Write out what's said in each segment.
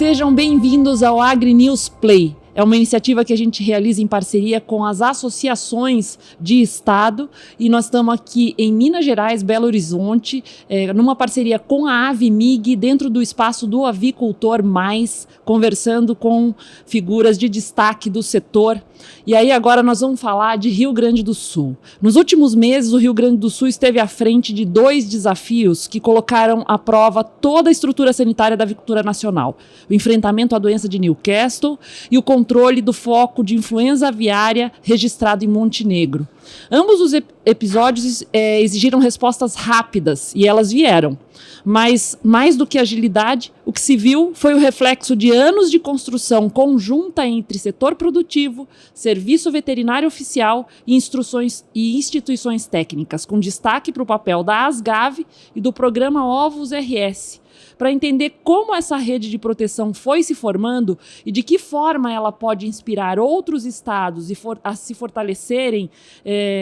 Sejam bem-vindos ao AgriNews Play. É uma iniciativa que a gente realiza em parceria com as associações de Estado e nós estamos aqui em Minas Gerais, Belo Horizonte, numa parceria com a Avimig, dentro do espaço do Avicultor Mais, conversando com figuras de destaque do setor. E aí agora nós vamos falar de Rio Grande do Sul. Nos últimos meses, o Rio Grande do Sul esteve à frente de 2 desafios que colocaram à prova toda a estrutura sanitária da avicultura nacional: o enfrentamento à doença de Newcastle e o controle do foco de influenza aviária registrado em Montenegro. Ambos os episódios exigiram respostas rápidas e elas vieram. Mas, mais do que agilidade, o que se viu foi o reflexo de anos de construção conjunta entre setor produtivo, serviço veterinário oficial e instruções e instituições técnicas, com destaque para o papel da ASGAV e do programa Ovos RS, para entender como essa rede de proteção foi se formando e de que forma ela pode inspirar outros estados a se fortalecerem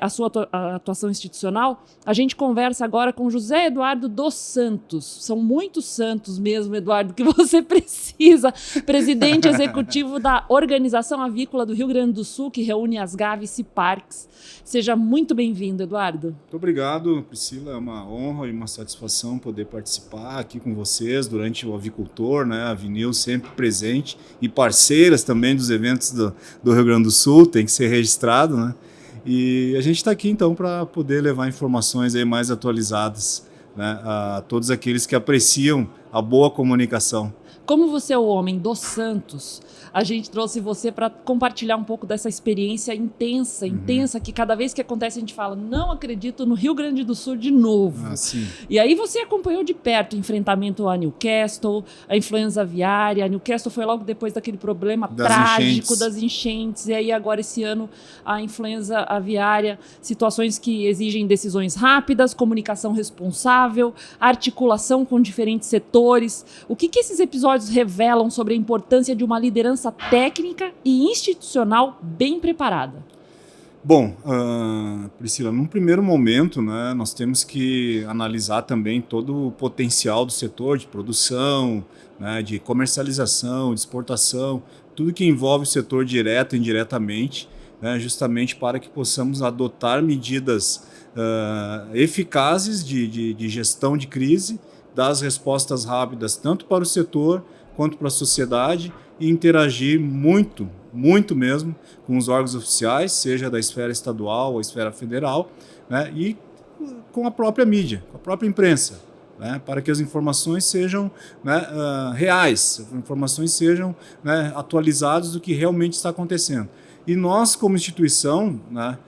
a sua atuação institucional. A gente conversa agora com José Eduardo dos Santos. São muitos santos mesmo, Eduardo, que você precisa. Presidente executivo da Organização Avícola do Rio Grande do Sul, que reúne as Gaves e Parques. Seja muito bem-vindo, Eduardo. Muito obrigado, Priscila. É uma honra e uma satisfação poder participar aqui com vocês durante o Avicultor, né? A Vinil sempre presente e parceiras também dos eventos do Rio Grande do Sul, tem que ser registrado, né? E a gente está aqui então para poder levar informações aí mais atualizadas, né, a todos aqueles que apreciam a boa comunicação. Como você é o homem dos Santos, a gente trouxe você para compartilhar um pouco dessa experiência intensa, que cada vez que acontece a gente fala, não acredito no Rio Grande do Sul de novo. E aí você acompanhou de perto o enfrentamento a Newcastle, a influenza aviária. A Newcastle foi logo depois daquele problema trágico das enchentes. E aí agora esse ano a influenza aviária, situações que exigem decisões rápidas, comunicação responsável, articulação com diferentes setores. O que esses episódios revelam sobre a importância de uma liderança técnica e institucional bem preparada? Bom, Priscila, num primeiro momento, né, nós temos que analisar também todo o potencial do setor de produção, né, de comercialização, de exportação, tudo que envolve o setor direto e indiretamente, né, justamente para que possamos adotar medidas eficazes de gestão de crise, dar as respostas rápidas tanto para o setor quanto para a sociedade e interagir muito mesmo com os órgãos oficiais, seja da esfera estadual ou esfera federal, né, e com a própria mídia, com a própria imprensa, né, para que as informações sejam, né, reais, as informações sejam, né, atualizadas do que realmente está acontecendo. E nós, como instituição, né,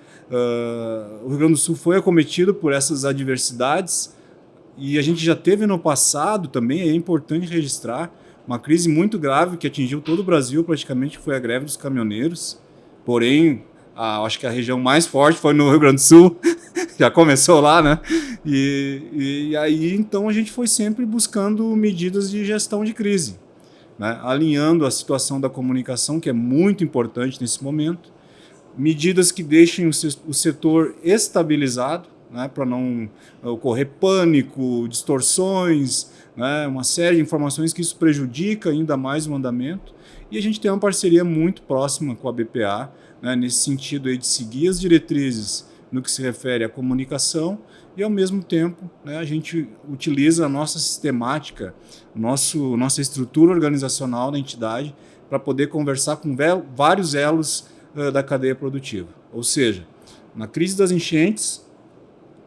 o Rio Grande do Sul foi acometido por essas adversidades. E a gente já teve no passado também, é importante registrar, uma crise muito grave que atingiu todo o Brasil, praticamente, foi a greve dos caminhoneiros. Porém, acho que a região mais forte foi no Rio Grande do Sul, já começou lá, né? E aí, então, a gente foi sempre buscando medidas de gestão de crise, né? Alinhando a situação da comunicação, que é muito importante nesse momento, medidas que deixem o setor estabilizado, né, para não ocorrer pânico, distorções, né, uma série de informações que isso prejudica ainda mais o andamento. E a gente tem uma parceria muito próxima com a BPA, né, nesse sentido aí de seguir as diretrizes no que se refere à comunicação e, ao mesmo tempo, né, a gente utiliza a nossa sistemática, nossa estrutura organizacional da entidade para poder conversar com vários elos da cadeia produtiva. Ou seja, na crise das enchentes,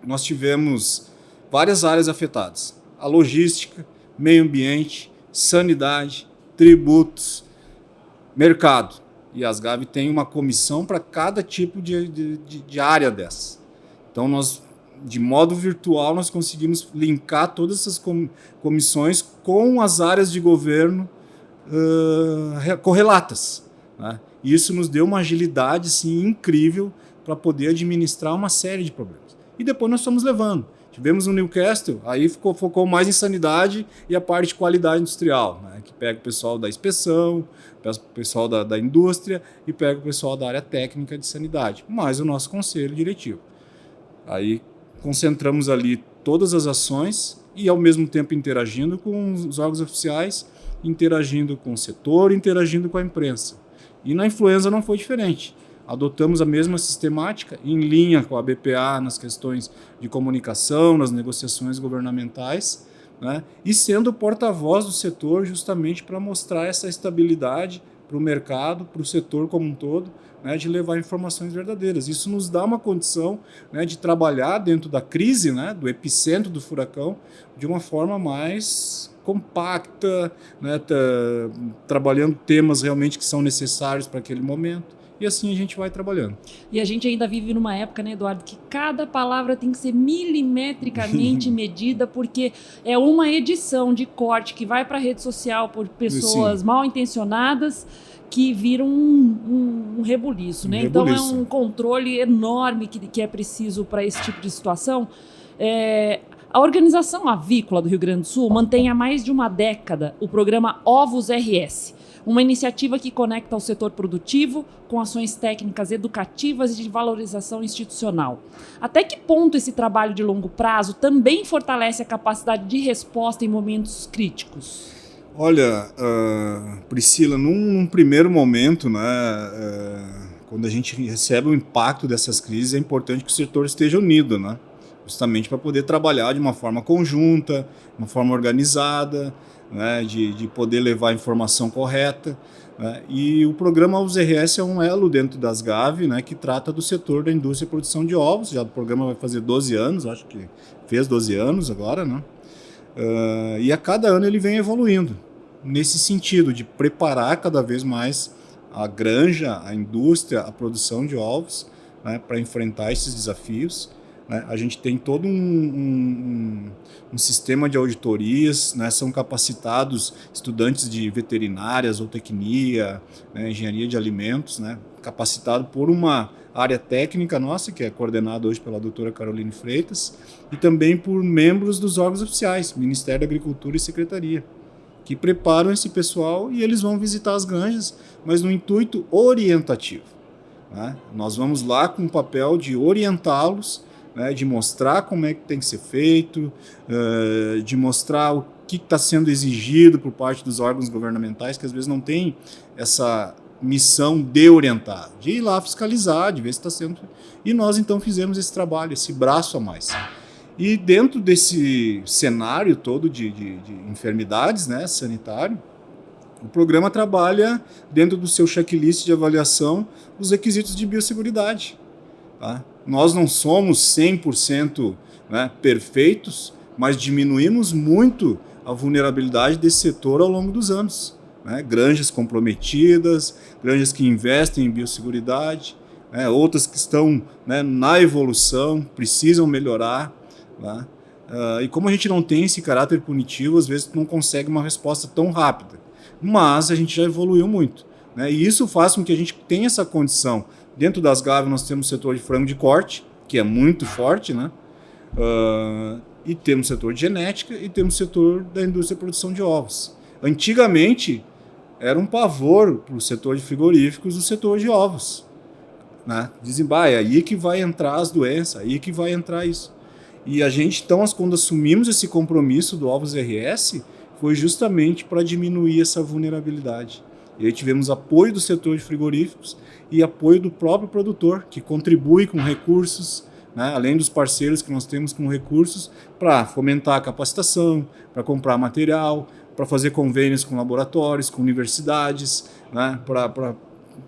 nós tivemos várias áreas afetadas: a logística, meio ambiente, sanidade, tributos, mercado. E a ASGAV tem uma comissão para cada tipo de área dessas. Então, nós, de modo virtual, nós conseguimos linkar todas essas comissões com as áreas de governo correlatas, né? E isso nos deu uma agilidade assim, incrível para poder administrar uma série de problemas. E depois nós estamos levando. Tivemos no Newcastle, aí focou mais em sanidade e a parte de qualidade industrial, né, que pega o pessoal da inspeção, pega o pessoal da indústria e pega o pessoal da área técnica de sanidade, mais o nosso conselho diretivo. Aí concentramos ali todas as ações e, ao mesmo tempo, interagindo com os órgãos oficiais, interagindo com o setor, interagindo com a imprensa. E na influenza não foi diferente. Adotamos a mesma sistemática, em linha com a BPA nas questões de comunicação, nas negociações governamentais, né? E sendo porta-voz do setor justamente para mostrar essa estabilidade para o mercado, para o setor como um todo, né, de levar informações verdadeiras. Isso nos dá uma condição, né, de trabalhar dentro da crise, né, do epicentro do furacão, de uma forma mais compacta, né, trabalhando temas realmente que são necessários para aquele momento. E assim a gente vai trabalhando. E a gente ainda vive numa época, né, Eduardo, que cada palavra tem que ser milimetricamente medida, porque é uma edição de corte que vai para a rede social por pessoas mal intencionadas, que vira um rebuliço, né? Então é um controle enorme que é preciso para esse tipo de situação. A Organização Avícola do Rio Grande do Sul mantém há mais de uma década o programa Ovos RS, uma iniciativa que conecta o setor produtivo com ações técnicas educativas e de valorização institucional. Até que ponto esse trabalho de longo prazo também fortalece a capacidade de resposta em momentos críticos? Olha, Priscila, num primeiro momento, né, quando a gente recebe o impacto dessas crises, é importante que o setor esteja unido, né, justamente para poder trabalhar de uma forma conjunta, uma forma organizada, né, de poder levar a informação correta, né, e o programa Ovos RS é um elo dentro das GAV, né, que trata do setor da indústria e produção de ovos. Já o programa vai fazer 12 anos, acho que fez 12 anos agora, né? E a cada ano ele vem evoluindo nesse sentido de preparar cada vez mais a granja, a indústria, a produção de ovos, né, para enfrentar esses desafios. Né? A gente tem todo um sistema de auditorias, né? São capacitados estudantes de veterinária, zootecnia, né? Engenharia de alimentos, né? Capacitado por uma área técnica nossa, que é coordenada hoje pela doutora Caroline Freitas, e também por membros dos órgãos oficiais, Ministério da Agricultura e Secretaria, que preparam esse pessoal e eles vão visitar as granjas, mas no intuito orientativo. Né? Nós vamos lá com o papel de orientá-los, né, de mostrar como é que tem que ser feito, de mostrar o que está sendo exigido por parte dos órgãos governamentais, que às vezes não tem essa missão de orientar, de ir lá fiscalizar, de ver se está sendo... E nós então fizemos esse trabalho, esse braço a mais. E dentro desse cenário todo de enfermidades, né, sanitário, o programa trabalha dentro do seu checklist de avaliação os requisitos de biosseguridade. Tá? Nós não somos 100%, né, perfeitos, mas diminuímos muito a vulnerabilidade desse setor ao longo dos anos. Né? Granjas comprometidas, granjas que investem em biosseguridade, né? Outras que estão, né, na evolução, precisam melhorar. Né? E como a gente não tem esse caráter punitivo, às vezes não consegue uma resposta tão rápida. Mas a gente já evoluiu muito. Né? E isso faz com que a gente tenha essa condição. Dentro das GAV nós temos o setor de frango de corte, que é muito forte, né? E temos o setor de genética e temos o setor da indústria de produção de ovos. Antigamente, era um pavor para o setor de frigoríficos o setor de ovos. Né? Dizem, é aí que vai entrar as doenças, aí que vai entrar isso. E a gente, então, quando assumimos esse compromisso do Ovos RS, foi justamente para diminuir essa vulnerabilidade. E aí tivemos apoio do setor de frigoríficos e apoio do próprio produtor, que contribui com recursos, né, além dos parceiros que nós temos com recursos, para fomentar a capacitação, para comprar material, para fazer convênios com laboratórios, com universidades, né, para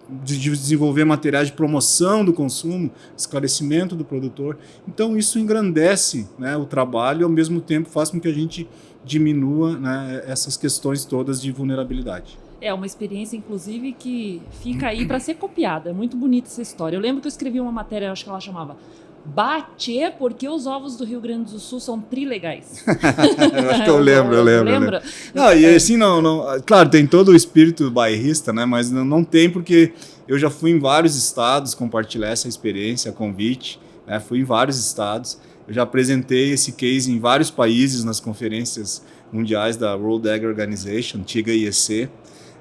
desenvolver materiais de promoção do consumo, esclarecimento do produtor. Então isso engrandece, né, o trabalho e ao mesmo tempo faz com que a gente diminua, né, essas questões todas de vulnerabilidade. É uma experiência, inclusive, que fica aí para ser copiada. É muito bonita essa história. Eu lembro que eu escrevi uma matéria, acho que ela chamava Bate, porque os ovos do Rio Grande do Sul são trilegais. Eu acho que eu lembro. Lembra? Não, e assim, não, claro, tem todo o espírito bairrista, né? Mas não tem, porque eu já fui em vários estados compartilhar essa experiência, a convite, né? Fui em vários estados. Eu já apresentei esse case em vários países nas conferências mundiais da World Ag Organization, antiga IEC.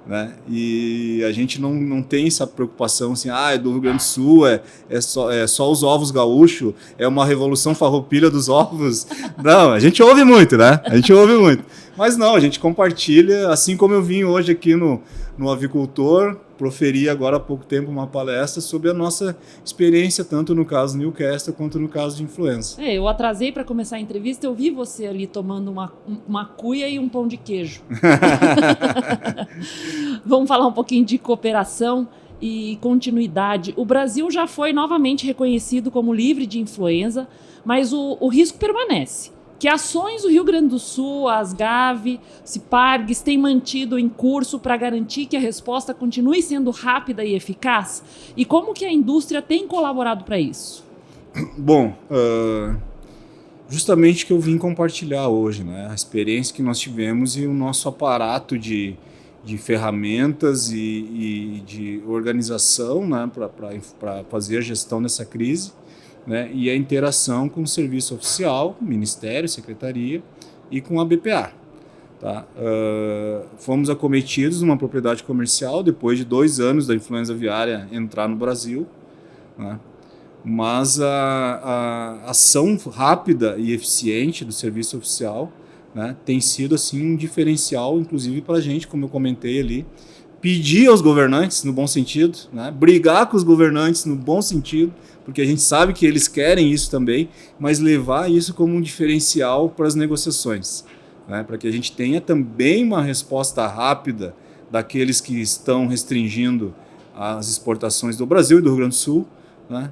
né? E a gente não tem essa preocupação assim, é do Rio Grande do Sul, é só os ovos gaúchos, é uma revolução farroupilha dos ovos. Não, a gente ouve muito, né? A gente ouve muito. Mas não, a gente compartilha, assim como eu vim hoje aqui no Avicultor, proferi agora há pouco tempo uma palestra sobre a nossa experiência, tanto no caso Newcastle quanto no caso de influenza. Eu atrasei para começar a entrevista, eu vi você ali tomando uma cuia e um pão de queijo. Vamos falar um pouquinho de cooperação e continuidade. O Brasil já foi novamente reconhecido como livre de influenza, mas o risco permanece. Que ações o Rio Grande do Sul, as GAV, CIPARGS têm mantido em curso para garantir que a resposta continue sendo rápida e eficaz? E como que a indústria tem colaborado para isso? Bom, justamente o que eu vim compartilhar hoje, né? A experiência que nós tivemos e o nosso aparato de ferramentas e de organização, né? Para fazer a gestão dessa crise. Né, e a interação com o serviço oficial, Ministério, Secretaria e com a BPA. Tá? Fomos acometidos numa propriedade comercial depois de 2 anos da influenza aviária entrar no Brasil, né? Mas a ação rápida e eficiente do serviço oficial, né, tem sido assim, um diferencial, inclusive para a gente, como eu comentei ali, pedir aos governantes, no bom sentido, né, brigar com os governantes no bom sentido, porque a gente sabe que eles querem isso também, mas levar isso como um diferencial para as negociações, né, para que a gente tenha também uma resposta rápida daqueles que estão restringindo as exportações do Brasil e do Rio Grande do Sul, né,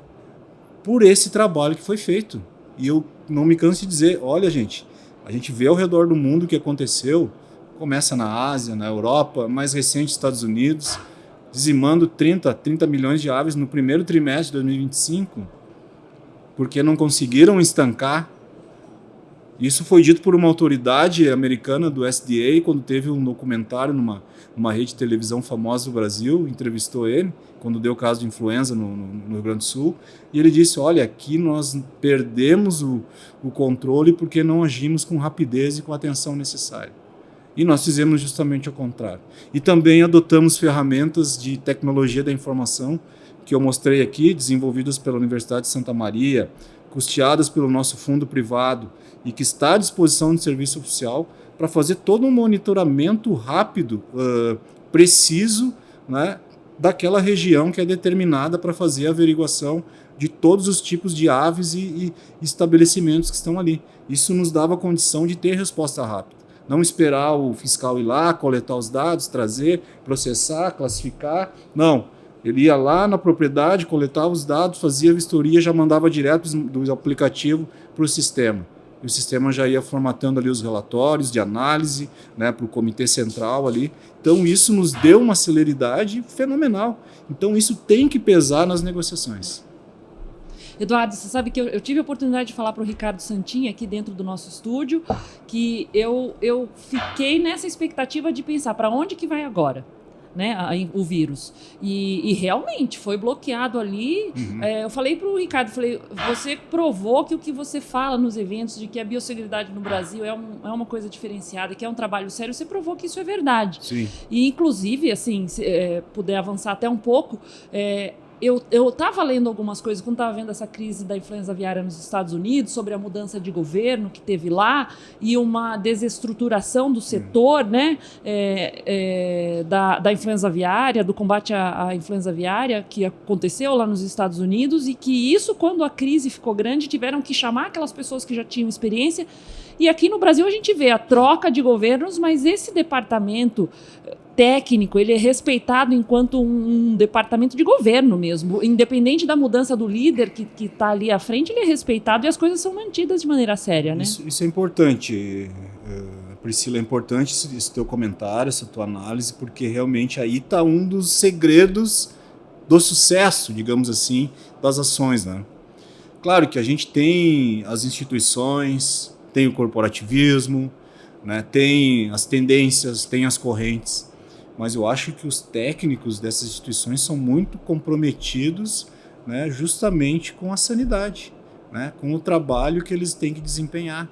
por esse trabalho que foi feito. E eu não me canso de dizer, olha gente, a gente vê ao redor do mundo o que aconteceu, começa na Ásia, na Europa, mais recente Estados Unidos, dizimando 30 milhões de aves no primeiro trimestre de 2025, porque não conseguiram estancar. Isso foi dito por uma autoridade americana do SDA, quando teve um documentário numa rede de televisão famosa do Brasil, entrevistou ele, quando deu o caso de influenza no Rio Grande do Sul, e ele disse, olha, aqui nós perdemos o controle porque não agimos com rapidez e com a atenção necessária. E nós fizemos justamente o contrário. E também adotamos ferramentas de tecnologia da informação, que eu mostrei aqui, desenvolvidas pela Universidade de Santa Maria, custeadas pelo nosso fundo privado e que está à disposição do serviço oficial para fazer todo um monitoramento rápido, preciso, né, daquela região que é determinada para fazer a averiguação de todos os tipos de aves e estabelecimentos que estão ali. Isso nos dava a condição de ter resposta rápida. Não esperar o fiscal ir lá, coletar os dados, trazer, processar, classificar. Não. Ele ia lá na propriedade, coletava os dados, fazia a vistoria, já mandava direto do aplicativo para o sistema. E o sistema já ia formatando ali os relatórios de análise, né, para o comitê central ali. Então isso nos deu uma celeridade fenomenal. Então isso tem que pesar nas negociações. Eduardo, você sabe que eu tive a oportunidade de falar para o Ricardo Santin aqui dentro do nosso estúdio, que eu fiquei nessa expectativa de pensar para onde que vai agora, né, o vírus. E realmente foi bloqueado ali. Uhum. Eu falei para o Ricardo, você provou que o que você fala nos eventos de que a biosseguridade no Brasil é uma coisa diferenciada, que é um trabalho sério, você provou que isso é verdade. Sim. E inclusive, assim, se puder avançar até um pouco, eu estava lendo algumas coisas quando estava vendo essa crise da influenza aviária nos Estados Unidos, sobre a mudança de governo que teve lá e uma desestruturação do setor, né, da influenza aviária, do combate à influenza aviária que aconteceu lá nos Estados Unidos, e que isso, quando a crise ficou grande, tiveram que chamar aquelas pessoas que já tinham experiência. E aqui no Brasil a gente vê a troca de governos, mas esse departamento técnico, ele é respeitado enquanto um departamento de governo mesmo. Independente da mudança do líder que está ali à frente, ele é respeitado e as coisas são mantidas de maneira séria, né? Isso é importante, Priscila, é importante esse teu comentário, essa tua análise, porque realmente aí está um dos segredos do sucesso, digamos assim, das ações, né? Claro que a gente tem as instituições, tem o corporativismo, né, tem as tendências, tem as correntes, mas eu acho que os técnicos dessas instituições são muito comprometidos, né, justamente com a sanidade, né, com o trabalho que eles têm que desempenhar.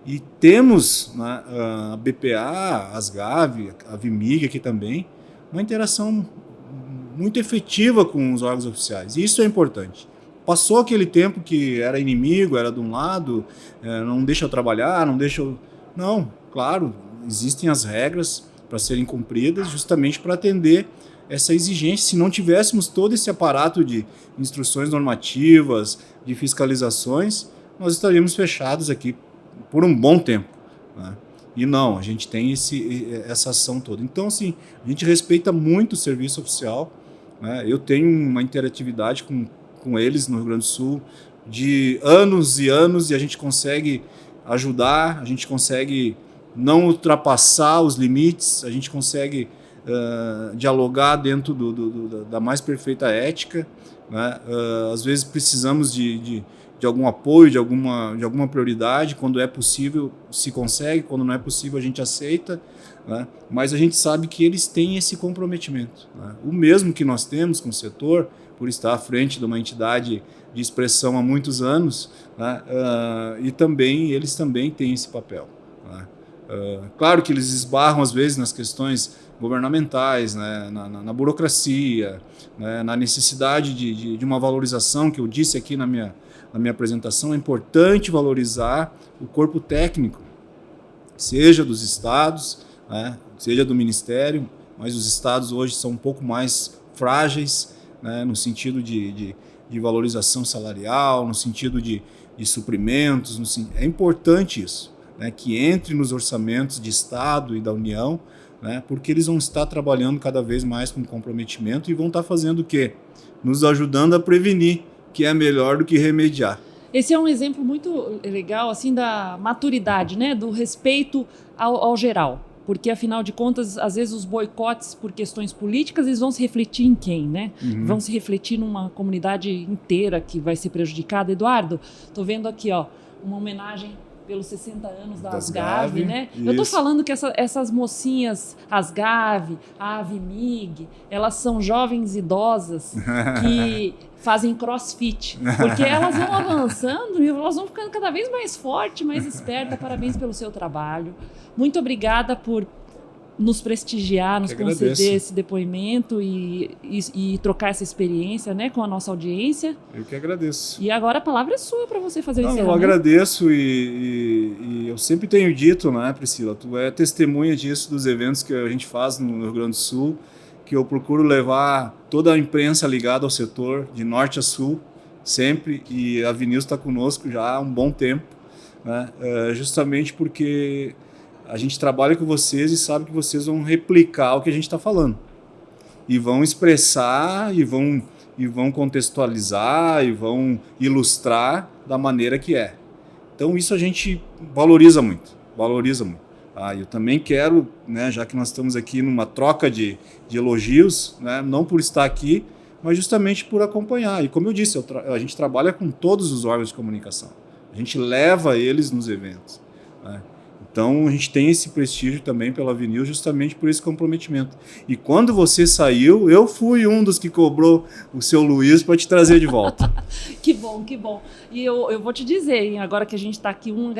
E temos, né, a BPA, as GAV, a VIMIG aqui também, uma interação muito efetiva com os órgãos oficiais. E isso é importante. Passou aquele tempo que era inimigo, era de um lado, não deixa eu trabalhar, não deixa eu... Não, claro, existem as regras para serem cumpridas justamente para atender essa exigência. Se não tivéssemos todo esse aparato de instruções normativas, de fiscalizações, nós estaríamos fechados aqui por um bom tempo, né? E não, a gente tem essa ação toda. Então, assim, a gente respeita muito o serviço oficial, né? Eu tenho uma interatividade com eles no Rio Grande do Sul de anos e anos, e a gente consegue ajudar, a gente consegue não ultrapassar os limites, a gente consegue dialogar dentro da mais perfeita ética, né? Às vezes precisamos de algum apoio, de alguma prioridade. Quando é possível, se consegue. Quando não é possível, a gente aceita, né? Mas a gente sabe que eles têm esse comprometimento, né? O mesmo que nós temos com o setor, por estar à frente de uma entidade de expressão há muitos anos, né? E também eles também têm esse papel, né? Claro que eles esbarram, às vezes, nas questões governamentais, né? na burocracia, né? Na necessidade de uma valorização, que eu disse aqui na minha apresentação. É importante valorizar o corpo técnico, seja dos estados, né? Seja do Ministério, mas os estados hoje são um pouco mais frágeis, né? No sentido de valorização salarial, no sentido de suprimentos. É importante isso, né? Que entre nos orçamentos de Estado e da União, né? Porque eles vão estar trabalhando cada vez mais com comprometimento e vão estar fazendo o quê? Nos ajudando a prevenir, que é melhor do que remediar. Esse é um exemplo muito legal, assim, da maturidade, né? Do respeito ao geral. Porque, afinal de contas, às vezes os boicotes por questões políticas, eles vão se refletir em quem, né? Uhum. Vão se refletir numa comunidade inteira que vai ser prejudicada. Eduardo, estou vendo aqui, ó, uma homenagem pelos 60 anos da Asgav, né? Isso. Eu estou falando que essas mocinhas, Asgav, a Avimig, elas são jovens idosas que fazem crossfit, porque elas vão avançando e elas vão ficando cada vez mais fortes, mais espertas. Parabéns pelo seu trabalho. Muito obrigada por nos prestigiar, nos conceder esse depoimento e trocar essa experiência, né, com a nossa audiência. Eu que agradeço. E agora a palavra é sua para você fazer o encerramento. Eu agradeço e eu sempre tenho dito, né, Priscila, tu é testemunha disso, dos eventos que a gente faz no Rio Grande do Sul, que eu procuro levar toda a imprensa ligada ao setor, de norte a sul, sempre, e a Vinews está conosco já há um bom tempo, né, justamente porque a gente trabalha com vocês e sabe que vocês vão replicar o que a gente está falando. E vão expressar, e vão contextualizar, e vão ilustrar da maneira que é. Então isso a gente valoriza muito, valoriza muito. Eu também quero, né, já que nós estamos aqui numa troca de elogios, né, não por estar aqui, mas justamente por acompanhar. E como eu disse, a gente trabalha com todos os órgãos de comunicação. A gente leva eles nos eventos, né? Então, a gente tem esse prestígio também pela Vinews justamente por esse comprometimento. E quando você saiu, eu fui um dos que cobrou o seu Luiz para te trazer de volta. Que bom, que bom. E eu vou te dizer, hein, agora que a gente está aqui um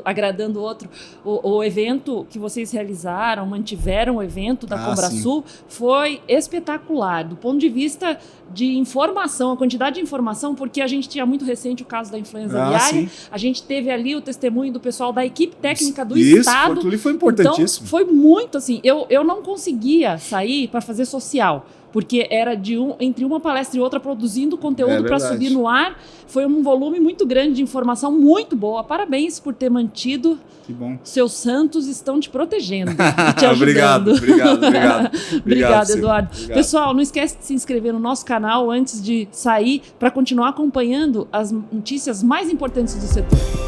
agradando o outro, o evento que vocês realizaram, mantiveram o evento da Combrasul, foi espetacular, do ponto de vista de informação, a quantidade de informação, porque a gente tinha muito recente o caso da influenza aviária, a gente teve ali o testemunho do pessoal da equipe técnica do Estado. Isso, foi importantíssimo. Então, foi muito assim, eu não conseguia sair para fazer social, porque era entre uma palestra e outra produzindo conteúdo para subir no ar. Foi um volume muito grande de informação, muito boa. Parabéns por ter mantido. Que bom. Seus santos estão te protegendo e te ajudando. Obrigado, Eduardo. Obrigado. Pessoal, não esquece de se inscrever no nosso canal antes de sair para continuar acompanhando as notícias mais importantes do setor.